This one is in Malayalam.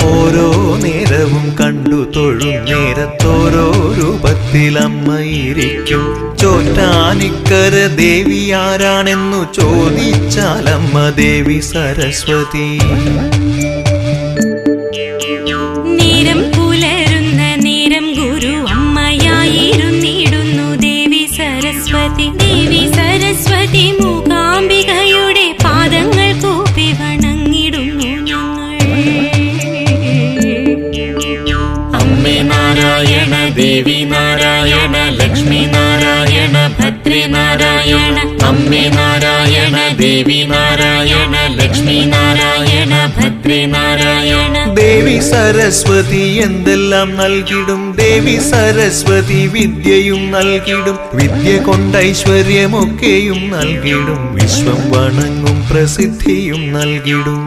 ഓരോ നേരവും കണ്ടു തൊഴും നേരത്തോരോ രൂപത്തിൽ അമ്മയിരിക്കും. ചോറ്റാനിക്കര ദേവി ആരാണെന്നു ചോദിച്ചാൽ അമ്മ ദേവി സരസ്വതി. നേരം പുലരുന്ന നേരം ഗുരു അമ്മയായിരുന്നിടുന്നു ദേവി സരസ്വതി. ദേവി സരസ്വതി മൂകാംബികയുടെ പാദങ്ങൾ കൂപ്പി വണങ്ങിടുന്നു ഞങ്ങൾ. അമ്മേ നാരായണ ദേവി നാരായണ ലക്ഷ്മി നാരായണ ഭദ്രേ നാരായണ. അമ്മേ നാരായണ ദേവി നാരായണ ലക്ഷ്മി നാരായണ ഭദ്രേ നാരായണ. ദേവി സരസ്വതി എന്തെല്ലാം നൽകിടും. ദേവി സരസ്വതി വിദ്യയും നൽകിടും. വിദ്യ കൊണ്ട് ഐശ്വര്യമൊക്കെയും നൽകിടും. വിശ്വം വണങ്ങും പ്രസിദ്ധിയും നൽകിടും.